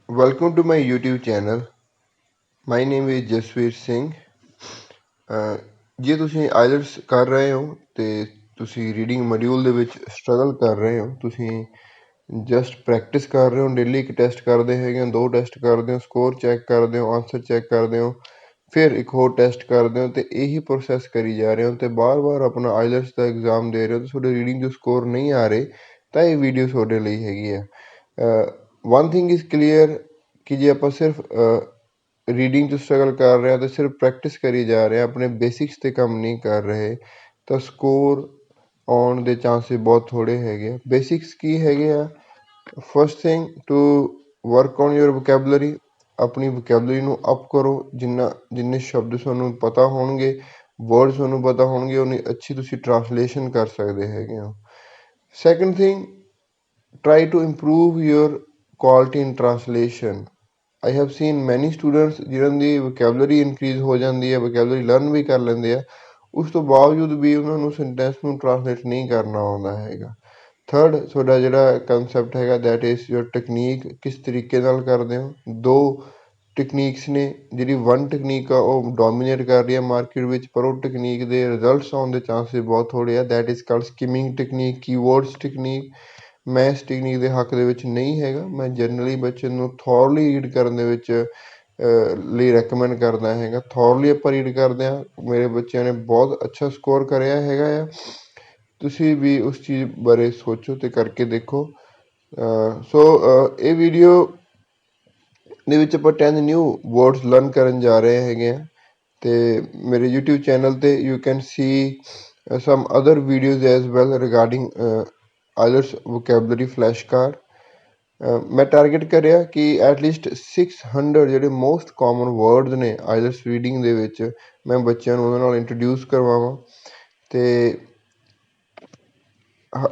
Welcome to my YouTube channel. My name is Jasvir Singh. ਜੇ ਤੁਸੀਂ IELTS ਕਰ ਰਹੇ ਹੋ ਤੇ ਤੁਸੀਂ ਰੀਡਿੰਗ ਮੋਡਿਊਲ ਦੇ ਵਿੱਚ ਸਟਰਗਲ ਕਰ ਰਹੇ ਹੋ, ਤੁਸੀਂ ਜਸਟ ਪ੍ਰੈਕਟਿਸ ਕਰ ਰਹੇ ਹੋ, ਡੇਲੀ ਇੱਕ ਟੈਸਟ ਕਰਦੇ ਹੈਗੇ ਹੋ, 2 ਟੈਸਟ ਕਰਦੇ ਹੋ, ਸਕੋਰ ਚੈੱਕ ਕਰਦੇ ਹੋ, ਆਨਸਰ ਚੈੱਕ ਕਰਦੇ ਹੋ, ਫਿਰ ਇੱਕ ਹੋਰ ਟੈਸਟ ਕਰਦੇ ਹੋ ਤੇ ਇਹੀ ਪ੍ਰੋਸੈਸ ਕਰੀ ਜਾ ਰਹੇ ਹੋ ਤੇ ਬਾਰ-ਬਾਰ ਆਪਣਾ ਆਈਲੈਟਸ ਦਾ ਐਗਜ਼ਾਮ ਦੇ ਰਹੇ ਹੋ ਤੇ ਤੁਹਾਡੇ ਰੀਡਿੰਗ ਦੇ ਸਕੋਰ ਨਹੀਂ ਆ ਰਹੇ ਤਾਂ ਇਹ ਵੀਡੀਓ ਤੁਹਾਡੇ ਲਈ ਹੈਗੀ ਆ। ਵਨ ਥਿੰਗ ਇਜ਼ ਕਲੀਅਰ ਕਿ ਜੇ ਆਪਾਂ ਸਿਰਫ ਰੀਡਿੰਗ 'ਚ ਸਟਰਗਲ ਕਰ ਰਹੇ ਹਾਂ ਅਤੇ ਸਿਰਫ ਪ੍ਰੈਕਟਿਸ ਕਰੀ ਜਾ ਰਹੇ ਹਾਂ, ਆਪਣੇ ਬੇਸਿਕਸ 'ਤੇ ਕੰਮ ਨਹੀਂ ਕਰ ਰਹੇ ਤਾਂ ਸਕੋਰ ਆਉਣ ਦੇ ਚਾਂਸਿਸ ਬਹੁਤ ਥੋੜ੍ਹੇ ਹੈਗੇ ਆ। ਬੇਸਿਕਸ ਕੀ ਹੈਗੇ ਆ? First thing to work on your vocabulary. ਆਪਣੀ ਵੋਕੈਬਲਰੀ ਨੂੰ ਅਪ ਕਰੋ। ਜਿੰਨੇ ਸ਼ਬਦ ਤੁਹਾਨੂੰ ਪਤਾ ਹੋਣਗੇ, ਵਰਡ ਤੁਹਾਨੂੰ ਪਤਾ ਹੋਣਗੇ, ਉਨੀ ਅੱਛੀ ਤੁਸੀਂ ਟਰਾਂਸਲੇਸ਼ਨ ਕਰ ਸਕਦੇ ਹੈਗੇ ਹੋ। Second thing, try to improve your quality in translation. I have seen many students ਜਿਨ੍ਹਾਂ ਦੀ ਵੋਕੈਬਲਰੀ ਇਨਕਰੀਜ਼ ਹੋ ਜਾਂਦੀ ਹੈ, ਵੋਕੈਬਲਰੀ ਲਰਨ ਵੀ ਕਰ ਲੈਂਦੇ ਆ, ਉਸ ਤੋਂ ਬਾਵਜੂਦ ਵੀ ਉਹਨਾਂ ਨੂੰ ਸੈਂਟੈਂਸ ਨੂੰ ਟਰਾਂਸਲੇਟ ਨਹੀਂ ਕਰਨਾ ਆਉਂਦਾ ਹੈਗਾ। ਥਰਡ, ਤੁਹਾਡਾ ਜਿਹੜਾ ਕੰਸੈਪਟ ਹੈਗਾ ਦੈਟ ਇਜ਼ ਯੋਰ ਟੈਕਨੀਕ, ਕਿਸ ਤਰੀਕੇ ਨਾਲ ਕਰਦੇ ਹੋ। 2 ਟੈਕਨੀਕਸ ਨੇ, ਜਿਹੜੀ 1 ਟੈਕਨੀਕ ਆ ਉਹ ਡੋਮੀਨੇਟ ਕਰ ਰਹੀ ਹੈ ਮਾਰਕੀਟ ਵਿੱਚ, ਪਰ ਉਹ ਟੈਕਨੀਕ ਦੇ ਰਿਜ਼ਲਟਸ ਆਉਣ ਦੇ ਚਾਂਸਿਸ ਬਹੁਤ ਥੋੜ੍ਹੇ ਆ। That is called skimming technique, keywords technique. ਮੈਂ ਇਸ ਟੈਕਨੀਕ ਦੇ ਹੱਕ ਦੇ ਵਿੱਚ ਨਹੀਂ ਹੈਗਾ। ਮੈਂ ਜਨਰਲੀ ਬੱਚੇ ਨੂੰ ਥੋਰਲੀ ਰੀਡ ਕਰਨ ਦੇ ਵਿੱਚ ਲਈ ਰੈਕਮੈਂਡ ਕਰਦਾ ਹੈਗਾ। ਥੋਰਲੀ ਆਪਾਂ ਰੀਡ ਕਰਦੇ ਹਾਂ, ਮੇਰੇ ਬੱਚਿਆਂ ਨੇ ਬਹੁਤ ਅੱਛਾ ਸਕੋਰ ਕਰਿਆ ਹੈਗਾ ਆ। ਤੁਸੀਂ ਵੀ ਉਸ ਚੀਜ਼ ਬਾਰੇ ਸੋਚੋ ਅਤੇ ਕਰਕੇ ਦੇਖੋ। ਇਹ ਵੀਡੀਓ ਦੇ ਵਿੱਚ ਆਪਾਂ 10 ਨਿਊ ਵਰਡਸ ਲਰਨ ਕਰਨ ਜਾ ਰਹੇ ਹੈਗੇ ਆ ਅਤੇ ਮੇਰੇ YouTube ਚੈਨਲ 'ਤੇ you can see sum other videos as well regarding IELTS vocabulary flash card. ਮੈਂ ਟਾਰਗੇਟ ਕਰਿਆ ਕਿ ਐਟਲੀਸਟ 600 ਜਿਹੜੇ ਮੋਸਟ ਕਾਮਨ ਵਰਡਸ ਨੇ ਆਈਲੈਟਸ ਰੀਡਿੰਗ ਦੇ ਵਿੱਚ, ਮੈਂ ਬੱਚਿਆਂ ਨੂੰ ਉਹਨਾਂ ਨਾਲ ਇੰਟਰੋਡਿਊਸ ਕਰਵਾਵਾਂ। ਅਤੇ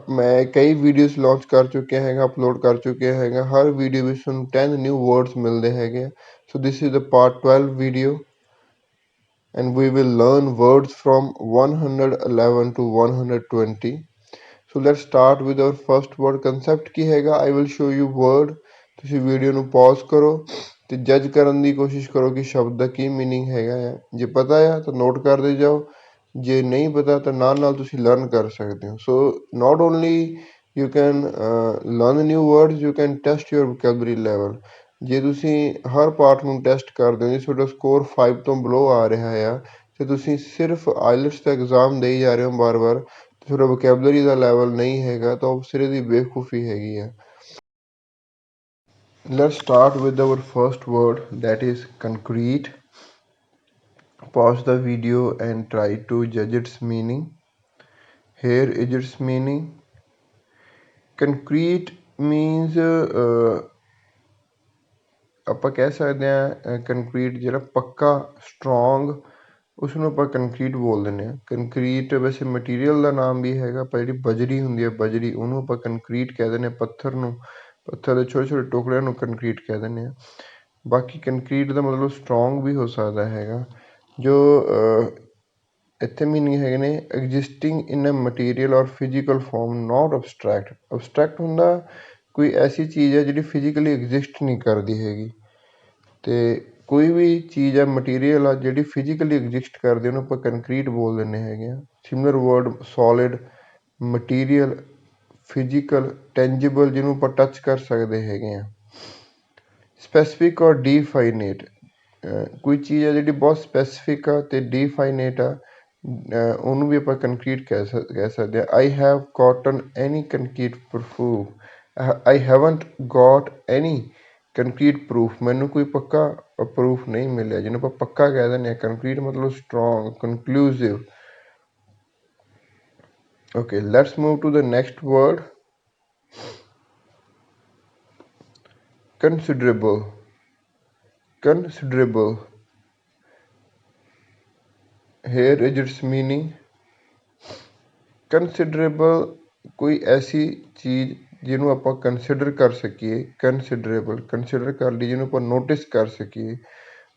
ਮੈਂ ਕਈ ਵੀਡੀਓਜ਼ ਲਾਂਚ ਕਰ ਚੁੱਕਿਆ ਹੈਗਾ, ਅਪਲੋਡ ਕਰ ਚੁੱਕਿਆ ਹੈਗਾ। ਹਰ ਵੀਡੀਓ ਵਿੱਚ ਤੁਹਾਨੂੰ 10 ਨਿਊ ਵਰਡਸ ਮਿਲਦੇ ਹੈਗੇ ਆ। So this is the part 12 video and we will learn words from 111 to 120. So let's start with our first word. concept ਕੀ ਹੈਗਾ? I will show you word. ਤੁਸੀਂ ਵੀਡੀਓ ਨੂੰ ਪੌਜ਼ ਕਰੋ ਤੇ ਜੱਜ ਕਰਨ ਦੀ ਕੋਸ਼ਿਸ਼ ਕਰੋ ਕਿ ਸ਼ਬਦ ਦਾ ਕੀ ਮੀਨਿੰਗ ਹੈਗਾ ਆ। ਜੇ ਪਤਾ ਆ ਤਾਂ ਨੋਟ ਕਰਦੇ ਜਾਓ, ਜੇ ਨਹੀਂ ਪਤਾ ਤਾਂ ਨਾਲ ਤੁਸੀਂ ਲਰਨ ਕਰ ਸਕਦੇ ਹੋ। So not only you can learn new words, you can test your vocabulary level. ਜੇ ਤੁਸੀਂ ਹਰ ਪਾਰਟ ਨੂੰ ਟੈਸਟ ਕਰਦੇ ਹੋ, ਜੇ ਤੁਹਾਡਾ ਸਕੋਰ 5 ਤੋਂ ਬਿਲੋ ਆ ਰਿਹਾ ਆ ਅਤੇ ਤੁਸੀਂ ਸਿਰਫ ਆਈਲੈਟਸ ਦਾ ਐਗਜ਼ਾਮ ਦੇਈ ਜਾ ਰਹੇ ਹੋ ਵਾਰ-ਵਾਰ, ਤੁਹਾਡਾ ਵੋਕੈਬਲਰੀ ਦਾ ਲੈਵਲ ਨਹੀਂ ਹੈਗਾ ਤਾਂ ਉਹ ਸਿਰੇ ਦੀ ਬੇਵਕੂਫੀ ਹੈਗੀ ਆ। Let's start with our first word that is concrete. Pause the video and try to judge its meaning. Here is its meaning. Concrete means ਆਪਾਂ ਕਹਿ ਸਕਦੇ ਹਾਂ ਕੰਕਰੀਟ ਜਿਹੜਾ ਪੱਕਾ ਸਟਰੋਂਗ, ਉਸ ਨੂੰ ਆਪਾਂ ਕੰਕਰੀਟ ਬੋਲ ਦਿੰਦੇ ਹਾਂ। ਕੰਕਰੀਟ ਵੈਸੇ ਮਟੀਰੀਅਲ ਦਾ ਨਾਮ ਵੀ ਹੈਗਾ। ਆਪਾਂ ਜਿਹੜੀ ਬਜਰੀ ਹੁੰਦੀ ਹੈ, ਬਜਰੀ, ਉਹਨੂੰ ਆਪਾਂ ਕੰਕਰੀਟ ਕਹਿ ਦਿੰਦੇ ਹਾਂ। ਪੱਥਰ ਦੇ ਛੋਟੇ ਛੋਟੇ ਟੁਕੜਿਆਂ ਨੂੰ ਕੰਕਰੀਟ ਕਹਿ ਦਿੰਦੇ ਹਾਂ। ਬਾਕੀ ਕੰਕਰੀਟ ਦਾ ਮਤਲਬ ਸਟਰੋਂਗ ਵੀ ਹੋ ਸਕਦਾ ਹੈਗਾ। ਜੋ ਇੱਥੇ ਮੀਨਿੰਗ ਹੈਗੇ ਨੇ, ਐਗਜ਼ਿਸਟਿੰਗ ਇਨ ਅ ਮਟੀਰੀਅਲ ਔਰ ਫਿਜ਼ੀਕਲ ਫੋਰਮ, ਨੋਟ ਅਬਸਟਰੈਕਟ। ਅਬਸਟਰੈਕਟ ਹੁੰਦਾ ਕੋਈ ਐਸੀ ਚੀਜ਼ ਹੈ ਜਿਹੜੀ ਫਿਜ਼ੀਕਲੀ ਐਗਜ਼ਿਸਟ ਨਹੀਂ ਕਰਦੀ ਹੈਗੀ। ਅਤੇ ਕੋਈ ਵੀ ਚੀਜ਼ ਹੈ, ਮਟੀਰੀਅਲ ਆ ਜਿਹੜੀ ਫਿਜ਼ੀਕਲੀ ਐਗਜ਼ਿਸਟ ਕਰਦੀ, ਉਹਨੂੰ ਆਪਾਂ ਕੰਕਰੀਟ ਬੋਲ ਦਿੰਦੇ ਹੈਗੇ ਹਾਂ। Similar word solid, material, physical, tangible, ਜਿਹਨੂੰ ਆਪਾਂ ਟੱਚ ਕਰ ਸਕਦੇ ਹੈਗੇ ਹਾਂ। ਸਪੈਸੀਫਿਕ ਔਰ ਡੀਫਾਈਨੇਟ, ਕੋਈ ਚੀਜ਼ ਹੈ ਜਿਹੜੀ ਬਹੁਤ ਸਪੈਸੀਫਿਕ ਆ ਅਤੇ ਡੀਫਾਈਨੇਟ ਆ, ਉਹਨੂੰ ਵੀ ਆਪਾਂ ਕੰਕਰੀਟ ਕਹਿ ਸਕਦੇ ਹਾਂ। I have gotten any concrete proof, I haven't got any concrete proof, ਮੈਨੂੰ ਕੋਈ ਪੱਕਾ ਪ੍ਰੂਫ ਨਹੀਂ ਮਿਲਿਆ, ਜਿਹਨੂੰ ਆਪਾਂ ਪੱਕਾ ਕਹਿ ਦਿੰਦੇ ਹਾਂ। ਕੰਕਰੀਟ ਮਤਲਬ strong, conclusive. Okay, let's move to the next word, considerable. Considerable, here is its meaning. Considerable ਕੋਈ ਐਸੀ ਚੀਜ਼ ਜਿਹਨੂੰ ਆਪਾਂ ਕੰਸੀਡਰ ਕਰ ਸਕੀਏ। ਕੰਸੀਡਰੇਬਲ, ਕੰਸੀਡਰ ਕਰ ਲਈ, ਜਿਹਨੂੰ ਆਪਾਂ ਨੋਟਿਸ ਕਰ ਸਕੀਏ।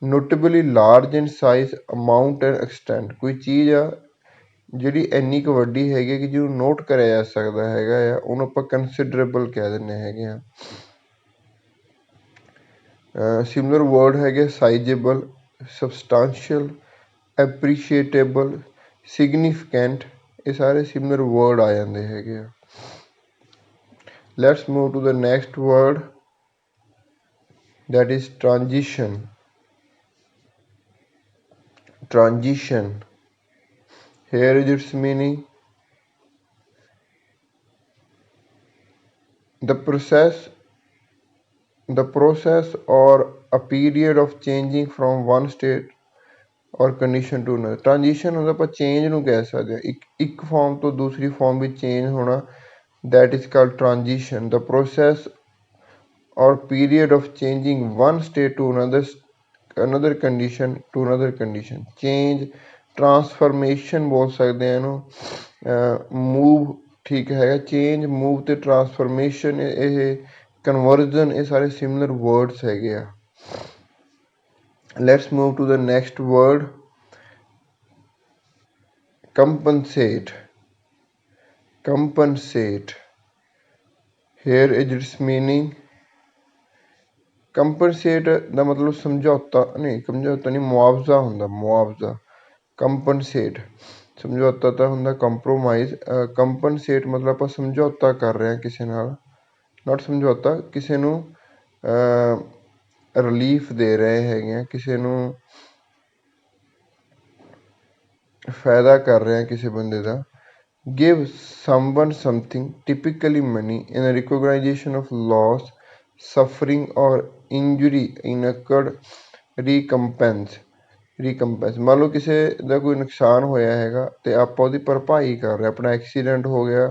Notably large in size, amount and extent, ਕੋਈ ਚੀਜ਼ ਆ ਜਿਹੜੀ ਇੰਨੀ ਕੁ ਵੱਡੀ ਹੈਗੀ ਕਿ ਜਿਹਨੂੰ ਨੋਟ ਕਰਿਆ ਜਾ ਸਕਦਾ ਹੈਗਾ ਆ, ਉਹਨੂੰ ਆਪਾਂ ਕੰਸੀਡਰੇਬਲ ਕਹਿ ਦਿੰਦੇ ਹੈਗੇ ਹਾਂ। ਸਿਮਿਲਰ ਵਰਡ ਹੈਗੇ ਸਾਈਜੇਬਲ, ਸਬਸਟੈਂਸ਼ੀਅਲ, ਐਪਰੀਸ਼ੀਏਟੇਬਲ, ਸਿਗਨੀਫਿਕੈਂਟ, ਇਹ ਸਾਰੇ ਸਿਮਿਲਰ ਵਰਡ ਆ ਜਾਂਦੇ ਹੈਗੇ ਆ। Let's move to the next word that is transition. Transition, here is its meaning: the process or a period of changing from one state or condition to another। transition ਹੁੰਦਾ ਆਪਾਂ change ਨੂੰ ਕਹਿ ਸਕਦੇ ਹਾਂ, ਇੱਕ form ਤੋਂ ਦੂਸਰੀ form ਵਿੱਚ change ਹੋਣਾ, that is called transition। the process or period of changing one state to another condition to another condition। change, transformation ਬੋਲ ਸਕਦੇ ਹਾਂ ਇਹਨੂੰ, move ਠੀਕ ਹੈਗਾ। change, move ਤੇ transformation, ਇਹ conversion, ਇਹ ਸਾਰੇ similar words ਹੈਗੇ ਆ। let's move to the next word, compensate। compensate, here is its meaning: compensate ਦਾ ਮਤਲਬ ਸਮਝੌਤਾ ਨਹੀਂ, ਮੁਆਵਜ਼ਾ ਹੁੰਦਾ, ਮੁਆਵਜ਼ਾ। ਕੰਪਨਸੇਟ, ਸਮਝੌਤਾ ਤਾਂ ਹੁੰਦਾ ਕੰਪਰੋਮਾਈਜ਼, ਕੰਪਨਸੇਟ ਮਤਲਬ ਆਪਾਂ ਸਮਝੌਤਾ ਕਰ ਰਹੇ ਹਾਂ ਕਿਸੇ ਨਾਲ, ਨਾਟ ਸਮਝੌਤਾ, ਕਿਸੇ ਨੂੰ ਰਿਲੀਫ ਦੇ ਰਹੇ ਹੈਗੇ ਆ, ਕਿਸੇ ਨੂੰ ਫਾਇਦਾ ਕਰ ਰਹੇ ਹਾਂ ਕਿਸੇ ਬੰਦੇ ਦਾ। give someone something, typically money, in a recognition of loss, suffering or injury incurred, recompense। ਮੰਨ ਲਓ ਕਿਸੇ ਦਾ ਕੋਈ ਨੁਕਸਾਨ ਹੋਇਆ ਹੈਗਾ ਤੇ ਆਪਾਂ ਉਹਦੀ ਭਰਪਾਈ ਕਰ ਰਹੇ, ਆਪਣਾ ਐਕਸੀਡੈਂਟ ਹੋ ਗਿਆ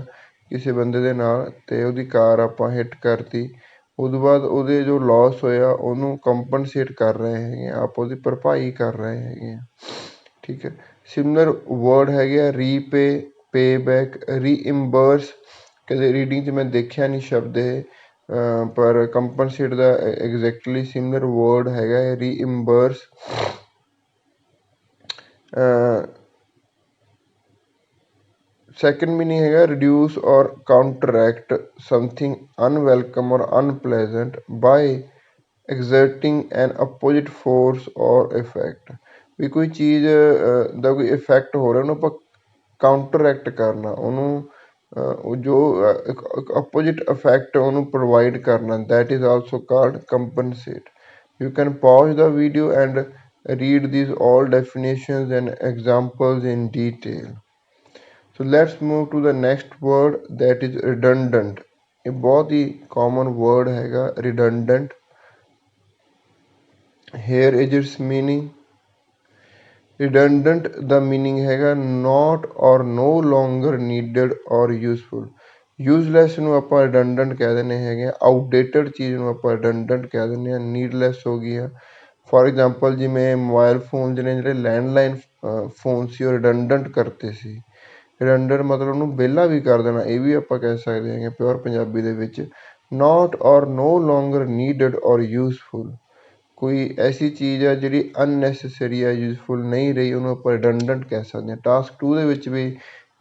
ਕਿਸੇ ਬੰਦੇ ਦੇ ਨਾਲ ਤੇ ਉਹਦੀ ਕਾਰ ਆਪਾਂ ਹਿੱਟ ਕਰਤੀ, ਉਹਦੇ ਬਾਅਦ ਉਹਦੇ ਜੋ ਲੋਸ ਹੋਇਆ ਉਹਨੂੰ ਕੰਪਨਸੇਟ ਕਰ ਰਹੇ ਹੈਗੇ ਆ, ਆਪਾਂ ਉਹਦੀ ਭਰਪਾਈ ਕਰ ਰਹੇ ਹੈਗੇ ਆ, ਠੀਕ ਹੈ। ਸਿਮਿਲਰ ਵਰਡ ਹੈਗੇ ਆ ਰੀਪੇ, ਪੇ ਬੈਕ, ਰੀਇੰਬਰਸ। ਕਦੇ ਰੀਡਿੰਗ 'ਚ ਮੈਂ ਦੇਖਿਆ ਨਹੀਂ ਸ਼ਬਦ ਇਹ, ਪਰ ਕੰਪਨਸੇਟ ਦਾ ਐਗਜ਼ੈਕਟਲੀ ਸਿਮਿਲਰ ਵਰਡ ਹੈਗਾ ਹੈ ਰੀਇੰਬਰਸ। ਸੈਕਿੰਡ ਮੀਨਿੰਗ ਹੈਗਾ ਰਿਡਿਊਸ ਔਰ ਕਾਊਂਟਰੈਕਟ ਸਮਥਿੰਗ ਅਨਵੈਲਕਮ ਔਰ ਅਨਪਲੇਜ਼ੈਂਟ ਬਾਏ ਐਗਜ਼ਰਟਿੰਗ ਐਨ ਅਪੋਜਿਟ ਫੋਰਸ ਔਰ ਇਫੈਕਟ। ਵੀ ਕੋਈ ਚੀਜ਼ ਦਾ ਕੋਈ ਇਫੈਕਟ ਹੋ ਰਿਹਾ ਉਹਨੂੰ ਆਪਾਂ ਕਾਊਂਟਰੈਕਟ ਕਰਨਾ, ਉਹਨੂੰ ਜੋ ਅਪੋਜਿਟ ਇਫੈਕਟ ਉਹਨੂੰ ਪ੍ਰੋਵਾਈਡ ਕਰਨਾ, that is also called compensate। you can pause the video and read these all definitions and examples in detail। so let's move to the next word, that is redundant। ਇਹ ਬਹੁਤ ਹੀ common word ਹੈਗਾ redundant। here is its meaning: redundant the meaning ਹੈਗਾ not or no longer needed or useful। useless ਨੂੰ ਆਪਾਂ redundant ਕਹਿ ਦਿੰਦੇ ਹੈਗੇ, outdated ਚੀਜ਼ ਨੂੰ ਆਪਾਂ redundant ਕਹਿ ਦਿੰਦੇ ਹਾਂ, needless ਹੋ ਗਈ ਆ। ਫੋਰ ਐਗਜ਼ਾਮਪਲ ਜਿਵੇਂ ਮੋਬਾਇਲ ਫੋਨ ਜਿਹੜੇ ਲੈਂਡਲਾਈਨ ਫੋਨ ਸੀ ਉਹ redundant ਕਰਤੇ ਸੀ। redundant ਮਤਲਬ ਉਹਨੂੰ ਵਿਹਲਾ ਵੀ ਕਰ ਦੇਣਾ, ਇਹ ਵੀ ਆਪਾਂ ਕਹਿ ਸਕਦੇ ਹੈਗੇ ਪਿਓਰ ਪੰਜਾਬੀ ਦੇ ਵਿੱਚ। not or no longer needed or useful, ਕੋਈ ਐਸੀ ਚੀਜ਼ ਹੈ ਜਿਹੜੀ ਅਨਨੈਸੈਸਰੀ ਹੈ, ਯੂਜ਼ਫੁਲ ਨਹੀਂ ਰਹੀ, ਉਹਨੂੰ ਆਪਾਂ ਰਿਡੰਡੈਂਟ ਕਹਿ ਸਕਦੇ ਹਾਂ। ਟਾਸਕ 2 ਦੇ ਵਿੱਚ ਵੀ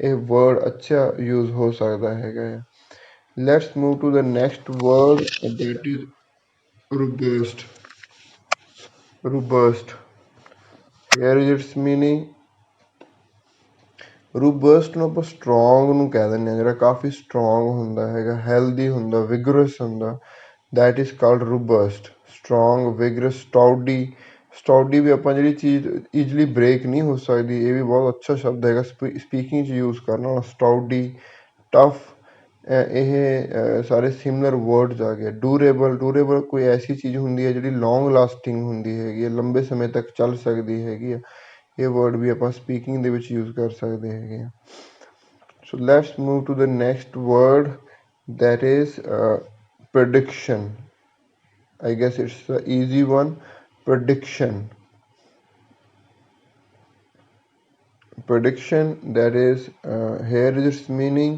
ਇਹ ਵਰਡ ਅੱਛਾ ਯੂਜ਼ ਹੋ ਸਕਦਾ ਹੈਗਾ ਆ। Let's move to the next word, that is robust। robust, here is its meaning: robust ਨੂੰ ਆਪਾਂ ਸਟਰੋਂਗ ਨੂੰ ਕਹਿ ਦਿੰਦੇ ਹਾਂ, ਜਿਹੜਾ ਕਾਫੀ ਸਟਰੋਂਗ ਹੁੰਦਾ ਹੈਗਾ, ਹੈਲਦੀ ਹੁੰਦਾ, ਵਿਗਰਸ ਹੁੰਦਾ, that is called robust। strong, vigorous, sturdy। sturdy ਵੀ ਆਪਾਂ ਜਿਹੜੀ ਚੀਜ਼ ਈਜ਼ਲੀ ਬ੍ਰੇਕ ਨਹੀਂ ਹੋ ਸਕਦੀ, ਇਹ ਵੀ ਬਹੁਤ ਅੱਛਾ ਸ਼ਬਦ ਹੈਗਾ ਸਪੀਕਿੰਗ 'ਚ ਯੂਜ਼ ਕਰਨ ਵਾਲਾ। sturdy, tough, ਇਹ ਸਾਰੇ ਸਿਮਿਲਰ ਵਰਡਸ ਆ ਗਏ। ਡਿਊਰੇਬਲ, ਡਿਊਰੇਬਲ ਕੋਈ ਐਸੀ ਚੀਜ਼ ਹੁੰਦੀ ਹੈ ਜਿਹੜੀ ਲੌਂਗ ਲਾਸਟਿੰਗ ਹੁੰਦੀ ਹੈਗੀ ਹੈ, ਲੰਬੇ ਸਮੇਂ ਤੱਕ ਚੱਲ ਸਕਦੀ ਹੈਗੀ ਆ, ਇਹ ਵਰਡ ਵੀ ਆਪਾਂ ਸਪੀਕਿੰਗ ਦੇ ਵਿੱਚ ਯੂਜ਼ ਕਰ ਸਕਦੇ ਹੈਗੇ ਆ। So let's move to the next word, that is prediction। I guess it's the easy one, prediction। prediction, that is here is its meaning: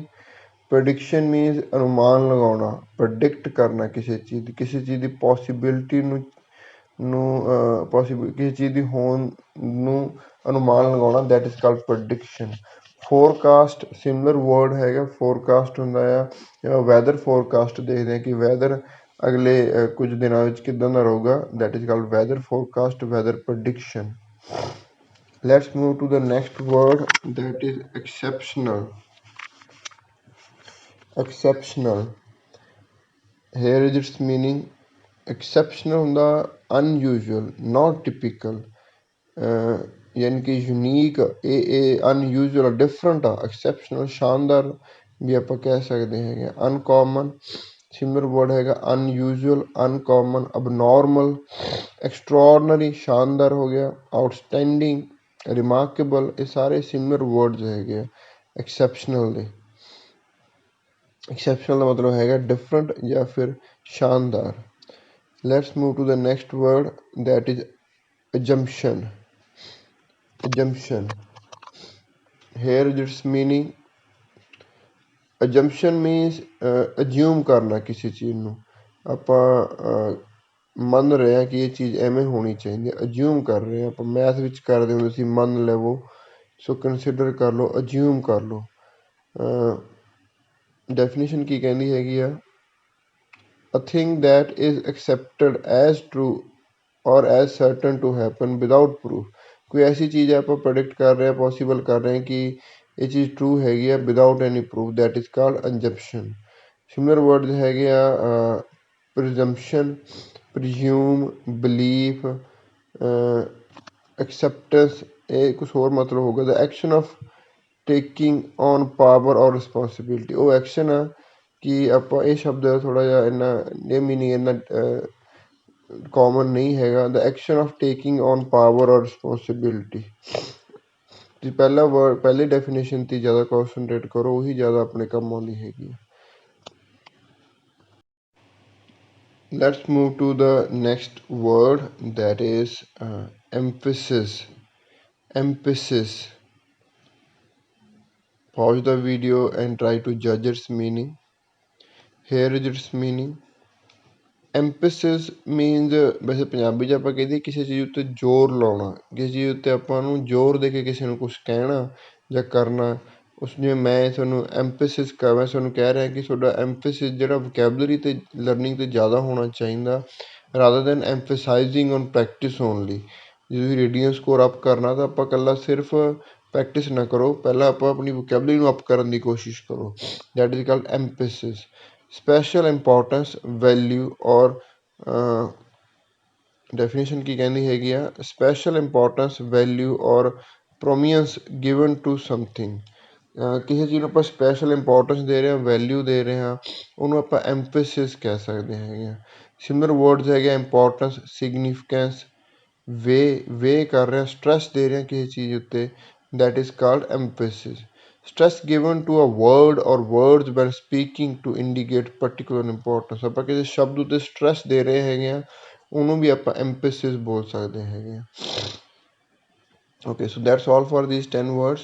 prediction means ਅਨੁਮਾਨ ਲਗਾਉਣਾ, predict ਕਰਨਾ ਕਿਸੇ ਚੀਜ਼ ਦੀ ਪੋਸੀਬਿਲਿਟੀ ਨੂੰ ਕਿਸੇ ਚੀਜ਼ ਦੀ ਹੋਣ ਨੂੰ ਅਨੁਮਾਨ ਲਗਾਉਣਾ, that is called prediction। forecast, similar word ਹੈਗਾ। forecast ਹੁੰਦਾ ਆ, ਵੈਦਰ forecast ਦੇਖਦੇ ਹਾਂ ਕਿ ਵੈਦਰ ਅਗਲੇ ਕੁਝ ਦਿਨਾਂ ਵਿੱਚ ਕਿੱਦਾਂ ਦਾ ਰਹੂਗਾ, that is called weather forecast, weather prediction. Let's move to the next word, that is exceptional. Exceptional, here is its meaning. Exceptional ਹੁੰਦਾ unusual, not typical, ਯਾਨੀ ਕਿ ਯੂਨੀਕ, ਇਹ ਅਨਯੂਜੂਅਲ ਡਿਫਰੈਂਟ ਆ। ਐਕਸੈਪਸ਼ਨਲ ਸ਼ਾਨਦਾਰ ਵੀ ਆਪਾਂ ਕਹਿ ਸਕਦੇ ਹੈਗੇ। ਅਨਕੋਮਨ ਸਿਮਿਲਰ ਵਰਡ ਹੈਗਾ ਅਨਯੂਜੂਅਲ, ਅਨਕੋਮਨ, ਅਬਨੋਰਮਲ, ਐਕਸਟਰਾordinary ਸ਼ਾਨਦਾਰ ਹੋ ਗਿਆ, ਆਊਟਸਟੈਂਡਿੰਗ, ਰਿਮਾਰਕੇਬਲ, ਇਹ ਸਾਰੇ ਸਿਮਿਲਰ ਵਰਡਸ ਹੈਗੇ ਆ ਐਕਸੈਪਸ਼ਨਲ ਦੇ। ਐਕਸੈਪਸ਼ਨਲ ਦਾ ਮਤਲਬ ਹੈਗਾ ਡਿਫਰੈਂਟ ਜਾਂ ਫਿਰ ਸ਼ਾਨਦਾਰ। Let's move to the next word, that is assumption. Assumption, here is its meaning. Assumption means assume ਕਰਨਾ ਕਿਸੇ ਚੀਜ਼ ਨੂੰ। ਆਪਾਂ ਮੰਨ ਰਹੇ ਹਾਂ ਕਿ ਇਹ ਚੀਜ਼ ਐਵੇਂ ਹੋਣੀ ਚਾਹੀਦੀ ਹੈ, ਅਜਿਊਮ ਕਰ ਰਹੇ ਹਾਂ। ਆਪਾਂ ਮੈਥ ਵਿੱਚ ਕਰਦੇ ਹੁੰਦੇ ਸੀ, ਮੰਨ ਲਵੋ, ਸੋ ਕੰਸੀਡਰ ਕਰ ਲਓ, ਅਜਿਊਮ ਕਰ ਲਓ। ਡੈਫੀਨੇਸ਼ਨ ਕੀ ਕਹਿੰਦੀ ਹੈਗੀ ਆ, a thing that is accepted as true or as certain to happen without proof. ਕੋਈ ਐਸੀ ਚੀਜ਼ ਹੈ ਆਪਾਂ ਪ੍ਰੈਡਿਕਟ ਕਰ ਰਹੇ ਹਾਂ, ਪੋਸੀਬਲ ਕਰ ਰਹੇ ਹਾਂ ਕਿ ਇਹ ਚੀਜ਼ ਟਰੂ ਹੈਗੀ ਆ without any proof, that is called assumption. Similar words ਹੈਗੇ ਆ ਪ੍ਰਿਜ਼ੰਪਸ਼ਨ, ਪ੍ਰੀਜ਼ਿਊਮ, ਬਲੀਫ, ਐਕਸੈਪਟੈਂਸ। ਇਹ ਕੁਛ ਹੋਰ ਮਤਲਬ ਹੋਊਗਾ। The action of taking on power or responsibility, ਉਹ ਐਕਸ਼ਨ ਆ ਕਿ ਆਪਾਂ ਇਹ ਸ਼ਬਦ ਥੋੜ੍ਹਾ ਜਿਹਾ ਇੰਨਾ ਇਹ ਮੀਨਿੰਗ ਇੰਨਾ ਕਾਮਨ ਨਹੀਂ ਹੈਗਾ। The action of taking on power or responsibility. ਤੁਸੀਂ ਪਹਿਲਾ ਵਰਡ ਪਹਿਲੀ ਡੈਫੀਨੇਸ਼ਨ 'ਤੇ ਜ਼ਿਆਦਾ ਕੌਨਸਨਟਰੇਟ ਕਰੋ, ਉਹੀ ਜ਼ਿਆਦਾ ਆਪਣੇ ਕੰਮ ਆਉਂਦੀ ਹੈਗੀ। Let's move to the next word, that is emphasis. Emphasis. Pause the video and try to judge its meaning. Here is its meaning. Emphasis means, ਵੈਸੇ ਪੰਜਾਬੀ 'ਚ ਆਪਾਂ ਕਹਿੰਦੇ ਕਿਸੇ ਚੀਜ਼ ਉੱਤੇ ਜ਼ੋਰ ਲਾਉਣਾ, ਕਿਸੇ ਚੀਜ਼ ਉੱਤੇ ਆਪਾਂ ਨੂੰ ਜ਼ੋਰ ਦੇ ਕੇ ਕਿਸੇ ਨੂੰ ਕੁਛ ਕਹਿਣਾ ਜਾਂ ਕਰਨਾ। ਉਸ ਜਿਵੇਂ ਮੈਂ ਤੁਹਾਨੂੰ ਐਮਫੇਸਿਸ ਮੈਂ ਤੁਹਾਨੂੰ ਕਹਿ ਰਿਹਾ ਕਿ ਤੁਹਾਡਾ ਐਮਫੇਸਿਸ ਜਿਹੜਾ ਵੋਕੈਬਲਰੀ ਅਤੇ ਲਰਨਿੰਗ 'ਤੇ ਜ਼ਿਆਦਾ ਹੋਣਾ ਚਾਹੀਦਾ, rather than emphasising on practice only. ਜੇ ਤੁਸੀਂ ਰੀਡਿੰਗ ਸਕੋਰ ਅਪ ਕਰਨਾ ਤਾਂ ਆਪਾਂ ਇਕੱਲਾ ਸਿਰਫ ਪ੍ਰੈਕਟਿਸ ਨਾ ਕਰੋ, ਪਹਿਲਾਂ ਆਪਾਂ ਆਪਣੀ ਵੋਕੈਬਲਰੀ ਨੂੰ ਅਪ ਕਰਨ ਦੀ ਕੋਸ਼ਿਸ਼ ਕਰੋ। That is called emphasis. Special importance, value or definition ਕੀ ਕਹਿੰਦੀ ਹੈਗੀ ਆ, ਸਪੈਸ਼ਲ ਇੰਪੋਰਟੈਂਸ, ਵੈਲਿਊ ਔਰ ਪ੍ਰੋਮੀਐਂਸ ਗਿਵਨ ਟੂ ਸਮਥਿੰਗ। ਕਿਸੇ ਚੀਜ਼ ਨੂੰ ਆਪਾਂ ਸਪੈਸ਼ਲ ਇੰਪੋਰਟੈਂਸ ਦੇ ਰਹੇ ਹਾਂ, ਵੈਲਿਊ ਦੇ ਰਹੇ ਹਾਂ, ਉਹਨੂੰ ਆਪਾਂ ਐਮਫੇਸਿਸ ਕਹਿ ਸਕਦੇ ਹੈਗੇ ਹਾਂ। ਸਿਮਿਲਰ ਵਰਡਸ ਹੈਗੇ ਇੰਪੋਰਟੈਂਸ, ਸਿਗਨੀਫਿਕੈਂਸ, ਵੇ ਕਰ ਰਹੇ ਹਾਂ, ਸਟਰੈਸ ਦੇ ਰਹੇ ਹਾਂ ਕਿਸੇ ਚੀਜ਼ ਉੱਤੇ, that is called emphasis. Stress given to a word or words when speaking to indicate particular importance. ਆਪਾਂ ਕਿਸੇ ਸ਼ਬਦ ਉੱਤੇ ਸਟਰੈਸ ਦੇ ਰਹੇ ਹੈਗੇ ਹਾਂ, ਉਹਨੂੰ ਵੀ ਆਪਾਂ ਐਮਫੇਸਿਸ ਬੋਲ ਸਕਦੇ ਹੈਗੇ ਹਾਂ। Okay, so that's all for these 10 words.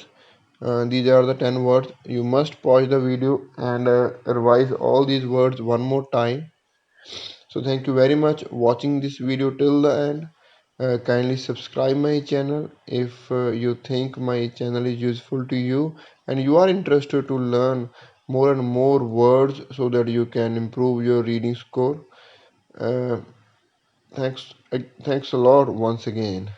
These are the 10 words. You must pause the video and revise all these words one more time. So thank you very much watching this video till the end. Kindly subscribe my channel if you think my channel is useful to you and you are interested to learn more and more words so that you can improve your reading score. Thanks a lot once again.